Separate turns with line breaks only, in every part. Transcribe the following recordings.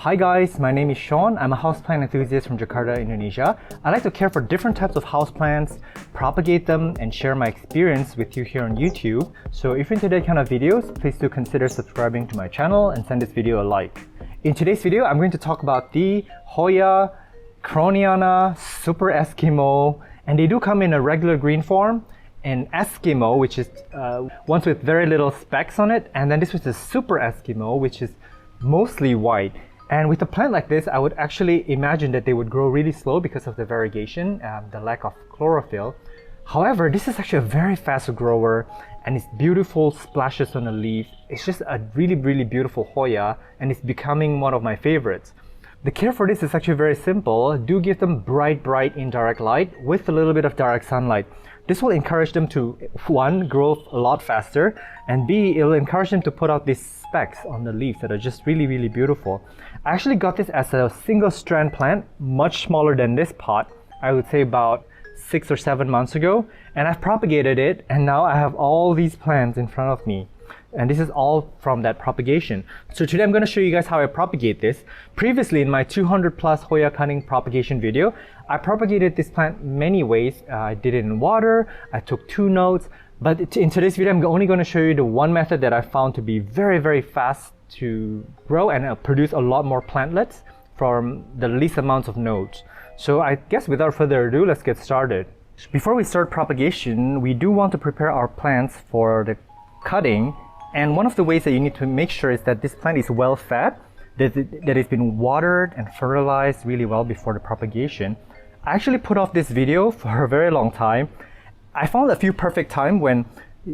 Hi guys, my name is Sean. I'm a houseplant enthusiast from Jakarta, Indonesia. I like to care for different types of houseplants, propagate them, and share my experience with you here on YouTube. So if you're into that kind of videos, please do consider subscribing to my channel and send this video a like. In today's video, I'm going to talk about the Hoya Krohniana Super Eskimo, and they do come in a regular green form, an Eskimo, which is ones with very little specks on it, and then this was the Super Eskimo, which is mostly white. And with a plant like this, I would actually imagine that they would grow really slow because of the variegation, the lack of chlorophyll. However, this is actually a very fast grower, and it's beautiful splashes on the leaf. It's just a really beautiful Hoya, and it's becoming one of my favorites. The care for this is actually very simple. Do give them bright indirect light with a little bit of direct sunlight. This will encourage them to, one, grow a lot faster, and B, it will encourage them to put out these specks on the leaves that are just really beautiful. I actually got this as a single strand plant, much smaller than this pot. I would say about 6 or 7 months ago, and I've propagated it, and now I have all these plants in front of me. And this is all from that propagation. So today I'm going to show you guys how I propagate this. Previously in my 200 plus Hoya cutting propagation video, I propagated this plant many ways. I did it in water, I took 2 nodes, but in today's video I'm only going to show you the one method that I found to be very fast to grow and produce a lot more plantlets from the least amounts of nodes. So I guess without further ado, let's get started. Before we start propagation, we do want to prepare our plants for the cutting. And one of the ways that you need to make sure is that this plant is well fed, that it's been watered and fertilized really well before the propagation. I actually put off this video for a very long time. I found a few perfect time when,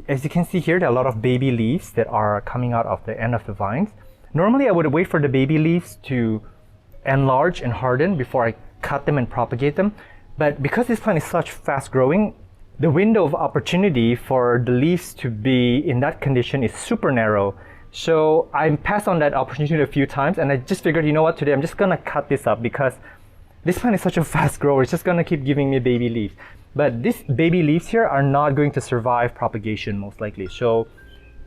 as you can see here, there are a lot of baby leaves that are coming out of the end of the vines. Normally I would wait for the baby leaves to enlarge and harden before I cut them and propagate them. But because this plant is such fast growing, the window of opportunity for the leaves to be in that condition is super narrow. So I passed on that opportunity a few times, and I just figured, you know what, today I'm just gonna cut this up because this plant is such a fast grower. It's just gonna keep giving me baby leaves. But these baby leaves here are not going to survive propagation most likely. So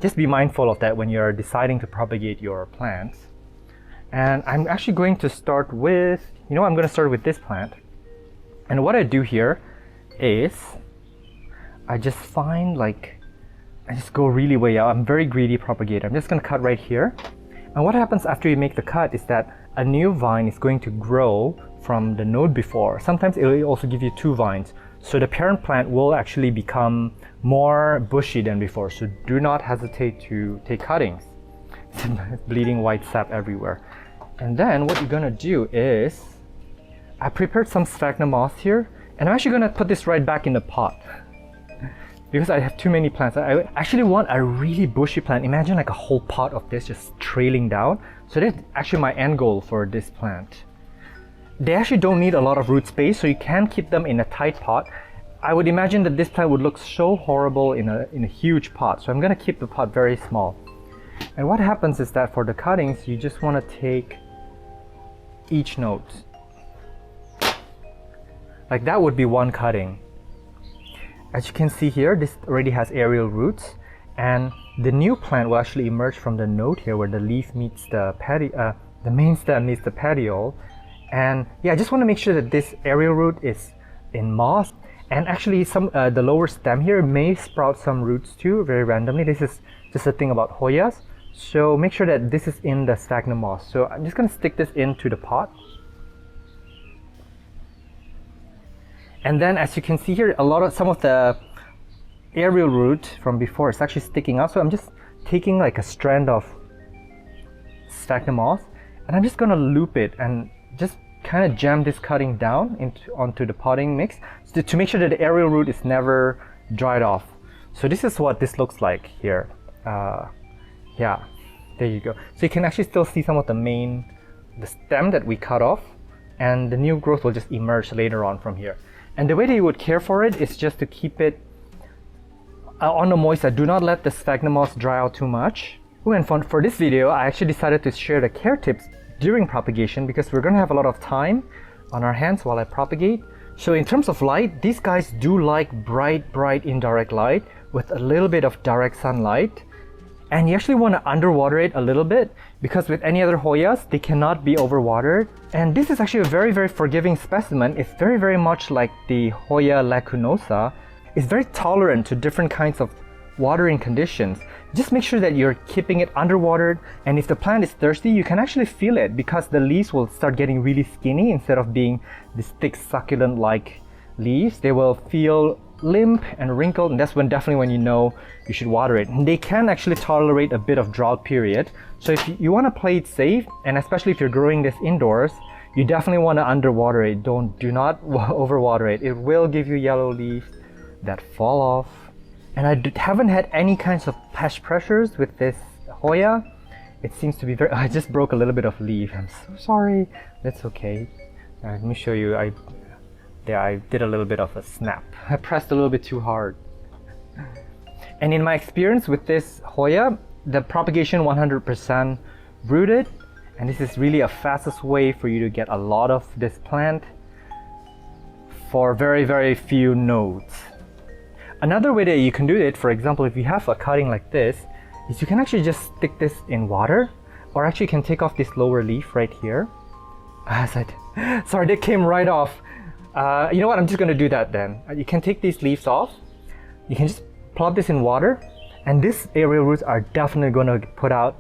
just be mindful of that when you're deciding to propagate your plants. And I'm actually going to start with, I'm gonna start with this plant. And what I do here is I just I just go really way out. I'm very greedy propagator. I'm just gonna cut right here. And what happens after you make the cut is that a new vine is going to grow from the node before. Sometimes it will also give you 2 vines. So the parent plant will actually become more bushy than before. So do not hesitate to take cuttings. Bleeding white sap everywhere. And then what you're gonna do is, I prepared some sphagnum moss here, and I'm actually gonna put this right back in the pot. Because I have too many plants. I actually want a really bushy plant. Imagine like a whole pot of this just trailing down. So that's actually my end goal for this plant. They actually don't need a lot of root space, so you can keep them in a tight pot. I would imagine that this plant would look so horrible in a huge pot. So I'm gonna keep the pot very small. And what happens is that for the cuttings, you just wanna take each node. Like that would be one cutting. As you can see here, this already has aerial roots, and the new plant will actually emerge from the node here where the leaf meets the main stem meets the petiole. And yeah, I just want to make sure that this aerial root is in moss, and actually the lower stem here may sprout some roots too, very randomly. This is just a thing about Hoyas. So make sure that this is in the sphagnum moss. So I'm just going to stick this into the pot. And then as you can see here, some of the aerial root from before is actually sticking out. So I'm just taking like a strand of sphagnum moss, and I'm just gonna loop it and just kind of jam this cutting down onto the potting mix to make sure that the aerial root is never dried off. So this is what this looks like here. Yeah, there you go. So you can actually still see some of the stem that we cut off, and the new growth will just emerge later on from here. And the way that you would care for it is just to keep it on the moist side. Do not let the sphagnum moss dry out too much. Ooh, and for this video, I actually decided to share the care tips during propagation because we're going to have a lot of time on our hands while I propagate. So in terms of light, these guys do like bright indirect light with a little bit of direct sunlight. And you actually want to underwater it a little bit, because with any other Hoyas, they cannot be overwatered. And this is actually a very, very forgiving specimen. It's very, very much like the Hoya lacunosa. It's very tolerant to different kinds of watering conditions. Just make sure that you're keeping it underwatered, and if the plant is thirsty, you can actually feel it, because the leaves will start getting really skinny instead of being this thick succulent-like leaves. They will feel limp and wrinkled, and that's definitely when you know you should water it. And they can actually tolerate a bit of drought period. So if you want to play it safe, and especially if you're growing this indoors, you definitely want to underwater it. Do not overwater it. It will give you yellow leaves that fall off. And I haven't had any kinds of pest pressures with this Hoya. It seems to be I just broke a little bit of leaf. I'm so sorry. That's okay. Let me show you. I did a little bit of a snap. I pressed a little bit too hard. And in my experience with this Hoya, the propagation 100% rooted, and this is really a fastest way for you to get a lot of this plant for very, very few nodes. Another way that you can do it, for example, if you have a cutting like this, is you can actually just stick this in water, or actually you can take off this lower leaf right here. Sorry, that came right off. You know what, I'm just going to do that then. You can take these leaves off. You can just plop this in water, and these aerial roots are definitely going to put out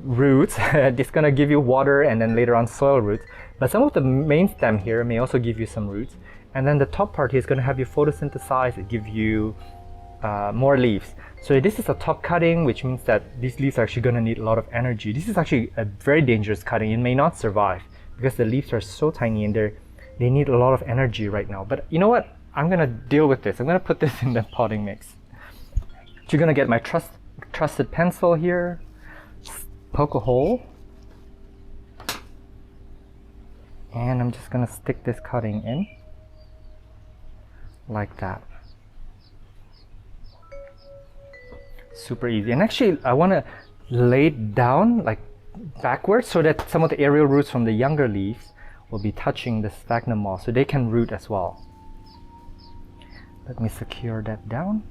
roots. It's going to give you water and then later on soil roots. But some of the main stem here may also give you some roots. And then the top part here is going to have you photosynthesize and give you more leaves. So this is a top cutting, which means that these leaves are actually going to need a lot of energy. This is actually a very dangerous cutting. It may not survive because the leaves are so tiny and they need a lot of energy right now. But you know what? I'm going to deal with this. I'm going to put this in the potting mix. So you're going to get my trusted pencil here. Just poke a hole. And I'm just going to stick this cutting in. Like that. Super easy. And actually I want to lay it down like backwards so that some of the aerial roots from the younger leaves will be touching the sphagnum moss so they can root as well. Let me secure that down.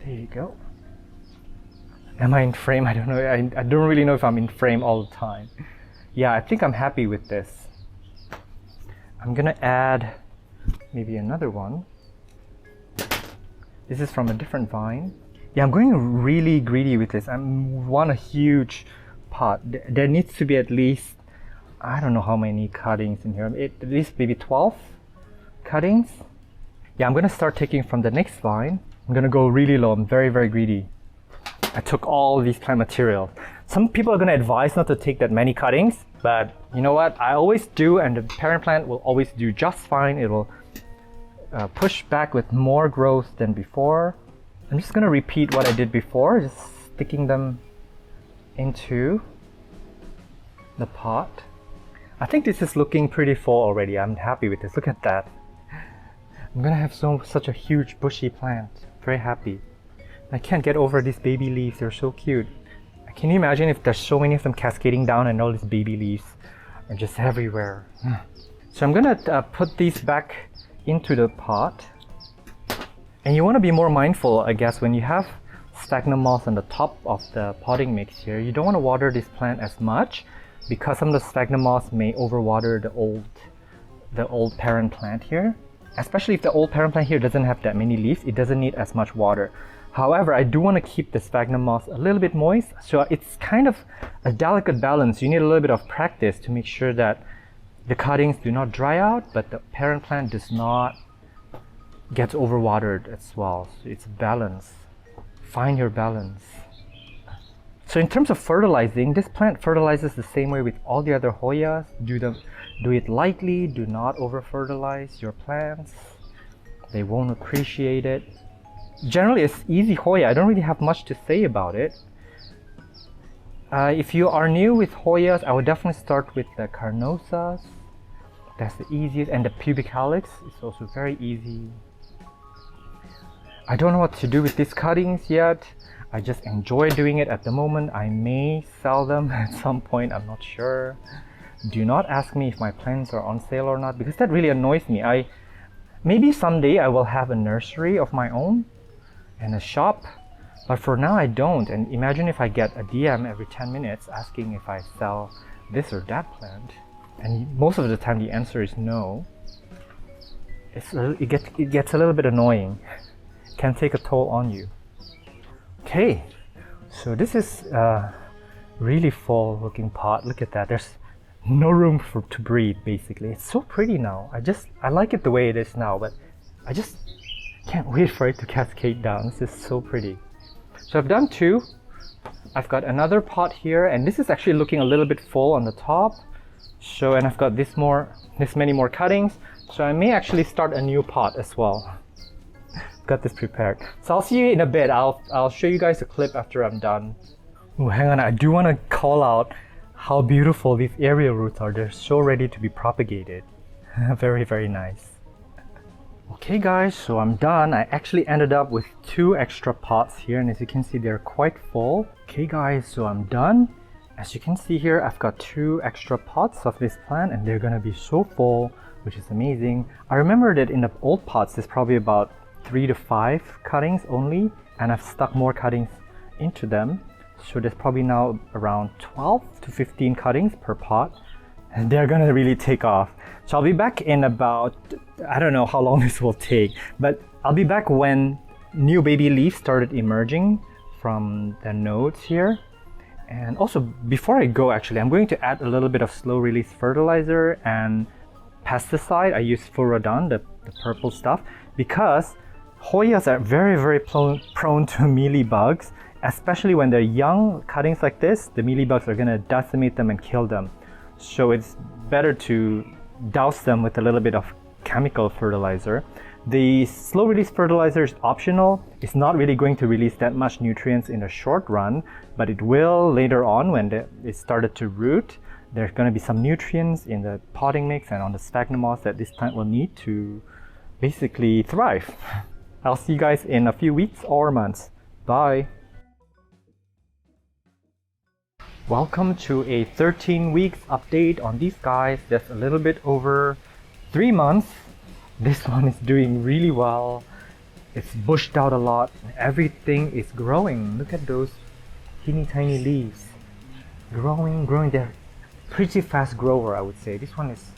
There you go. Am I in frame? I don't know. I don't really know if I'm in frame all the time. Yeah, I think I'm happy with this. I'm gonna add maybe another one. This is from a different vine. Yeah, I'm going really greedy with this. I want a huge pot. There needs to be at least, I don't know how many cuttings in here. At least maybe 12 cuttings. Yeah, I'm gonna start taking from the next vine. I'm gonna go really low. I'm very, very greedy. I took all these plant material. Some people are gonna advise not to take that many cuttings, but you know what? I always do, and the parent plant will always do just fine. It will push back with more growth than before. I'm just gonna repeat what I did before, just sticking them into the pot. I think this is looking pretty full already. I'm happy with this. Look at that. I'm gonna have such a huge bushy plant. Very happy. I can't get over these baby leaves. They're so cute. Can you imagine if there's so many of them cascading down and all these baby leaves are just everywhere? So I'm gonna put these back into the pot. And you want to be more mindful, I guess, when you have sphagnum moss on the top of the potting mix here. You don't want to water this plant as much because some of the sphagnum moss may overwater the old parent plant here. Especially if the old parent plant here doesn't have that many leaves, it doesn't need as much water. However, I do want to keep the sphagnum moss a little bit moist, so it's kind of a delicate balance. You need a little bit of practice to make sure that the cuttings do not dry out, but the parent plant does not get overwatered as well. So it's balance. Find your balance. So in terms of fertilizing, this plant fertilizes the same way with all the other Hoyas. Do it lightly. Do not over fertilize your plants. They won't appreciate it. Generally, it's easy Hoya. I don't really have much to say about it. If you are new with Hoyas, I would definitely start with the carnosas. That's the easiest, and the pubic calyx is also very easy. I don't know what to do with these cuttings yet. I just enjoy doing it at the moment. I may sell them at some point, I'm not sure. Do not ask me if my plants are on sale or not, because that really annoys me. Maybe someday I will have a nursery of my own and a shop, But for now I don't, and imagine if I get a DM every 10 minutes asking if I sell this or that plant, and most of the time the answer is no. It gets a little bit annoying. It can take a toll on you. Okay, so this is a really full looking pot. Look at that. There's no room to breathe basically. It's so pretty now. I like it the way it is now, but I just can't wait for it to cascade down. This is so pretty. So I've done 2. I've got another pot here, and this is actually looking a little bit full on the top. So, and I've got this many more cuttings. So I may actually start a new pot as well. Got this prepared. So I'll see you in a bit. I'll show you guys a clip after I'm done. Oh, hang on. I do want to call out how beautiful these aerial roots are. They're so ready to be propagated. Very, very nice. Okay guys, so I'm done. I actually ended up with 2 extra pots here, and as you can see they're quite full. Okay guys, so I'm done. As you can see here, I've got 2 extra pots of this plant, and they're gonna be so full, which is amazing. I remember that in the old pots there's probably about 3 to 5 cuttings only, and I've stuck more cuttings into them. So there's probably now around 12 to 15 cuttings per pot, and they're gonna really take off. So I'll be back in about, I don't know how long this will take, but I'll be back when new baby leaves started emerging from the nodes here. And also, before I go actually, I'm going to add a little bit of slow release fertilizer and pesticide. I use philodendron, the purple stuff, because Hoyas are very, very prone to mealybugs, especially when they're young cuttings like this. The mealybugs are gonna decimate them and kill them. So it's better to douse them with a little bit of chemical fertilizer. The slow release fertilizer is optional. It's not really going to release that much nutrients in the short run, but it will later on when it started to root. There's going to be some nutrients in the potting mix and on the sphagnum moss that this plant will need to basically thrive. I'll see you guys in a few weeks or months. Bye. Welcome to a 13 weeks update on these guys. Just a little bit over 3 months. This one is doing really well. It's bushed out a lot. Everything is growing. Look at those teeny tiny leaves. Growing. They're pretty fast grower, I would say. This one is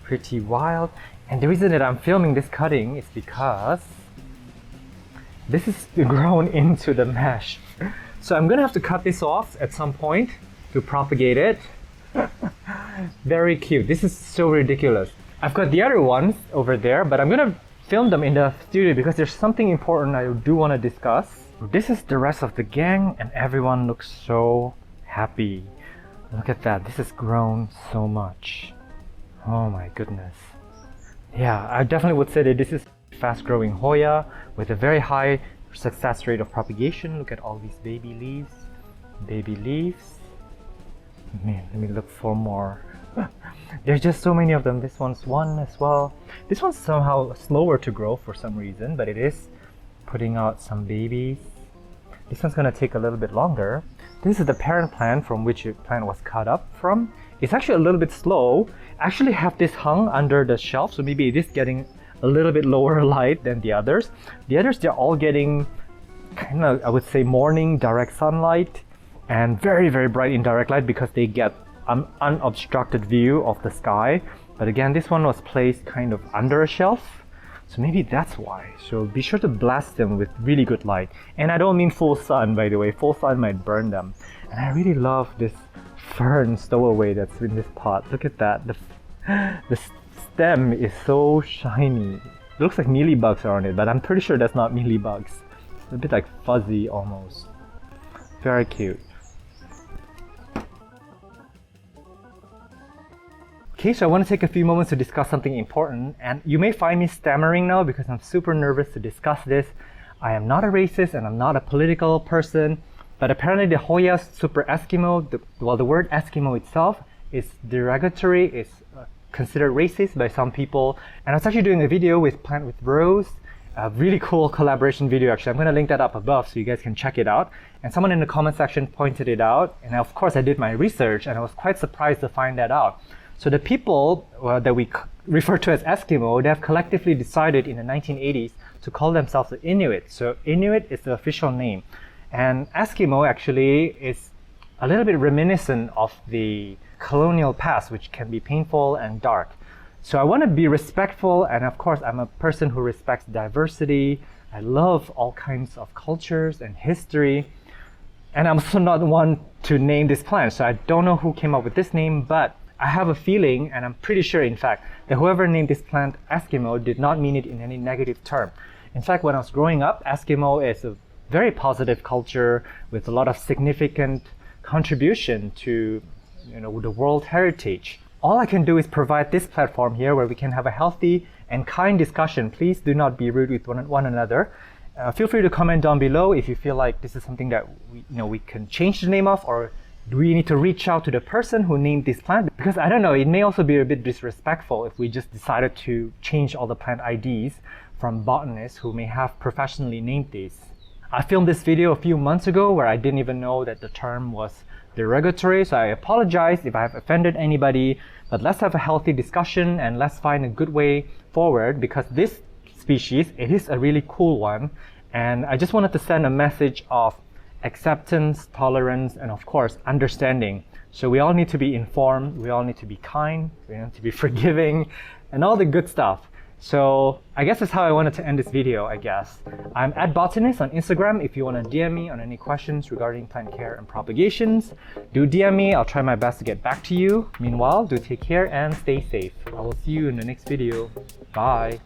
pretty wild. And the reason that I'm filming this cutting is because this is grown into the mesh. So I'm gonna have to cut this off at some point to propagate it. Very cute. This is so ridiculous. I've got the other ones over there, but I'm gonna film them in the studio because there's something important I do want to discuss. This is the rest of the gang, and everyone looks so happy. Look at that. This has grown so much. Oh my goodness. Yeah, I definitely would say that this is fast growing Hoya with a very high success rate of propagation. Look at all these baby leaves. Man, let me look for more. There's just so many of them. This one's one as well. This one's somehow slower to grow for some reason, but it is putting out some babies. This one's gonna take a little bit longer. This is the parent plant from which the plant was cut up from. It's actually a little bit slow. I actually have this hung under the shelf, so maybe it is getting a little bit lower light than the others. The others, they're all getting kind of, I would say, morning direct sunlight and very, very bright indirect light because they get an unobstructed view of the sky. But again, this one was placed kind of under a shelf, so maybe that's why. So be sure to blast them with really good light. And I don't mean full sun, by the way. Full sun might burn them. And I really love this fern stowaway that's in this pot. Look at that. The stem is so shiny. It looks like mealybugs are on it, but I'm pretty sure that's not mealybugs. It's a bit like fuzzy almost. Very cute. Okay, so I want to take a few moments to discuss something important, and you may find me stammering now because I'm super nervous to discuss this. I am not a racist and I'm not a political person, but apparently the Hoya super Eskimo, the word Eskimo itself is derogatory, is considered racist by some people. And I was actually doing a video with Plant with Rose, a really cool collaboration video actually. I'm going to link that up above so you guys can check it out. And someone in the comment section pointed it out, and of course I did my research and I was quite surprised to find that out. So the people that we refer to as Eskimo, they have collectively decided in the 1980s to call themselves the Inuit. So Inuit is the official name. And Eskimo actually is a little bit reminiscent of the colonial past, which can be painful and dark. So I want to be respectful, and of course I'm a person who respects diversity. I love all kinds of cultures and history. And I'm also not one to name this plant, so I don't know who came up with this name, but I have a feeling, and I'm pretty sure in fact, that whoever named this plant Eskimo did not mean it in any negative term. In fact, when I was growing up, Eskimo is a very positive culture with a lot of significant contribution to the world heritage. All I can do is provide this platform here where we can have a healthy and kind discussion. Please do not be rude with one another. Feel free to comment down below if you feel like this is something that we can change the name of, or do we need to reach out to the person who named this plant? Because I don't know, it may also be a bit disrespectful if we just decided to change all the plant IDs from botanists who may have professionally named these. I filmed this video a few months ago where I didn't even know that the term was derogatory, so I apologize if I have offended anybody, but let's have a healthy discussion and let's find a good way forward, because this species, it is a really cool one, and I just wanted to send a message of acceptance, tolerance, and of course understanding. So we all need to be informed, we all need to be kind, we need to be forgiving, and all the good stuff. So I guess that's how I wanted to end this video, I guess. I'm @botanist on Instagram if you want to DM me on any questions regarding plant care and propagations. Do DM me, I'll try my best to get back to you. Meanwhile, do take care and stay safe. I will see you in the next video. Bye.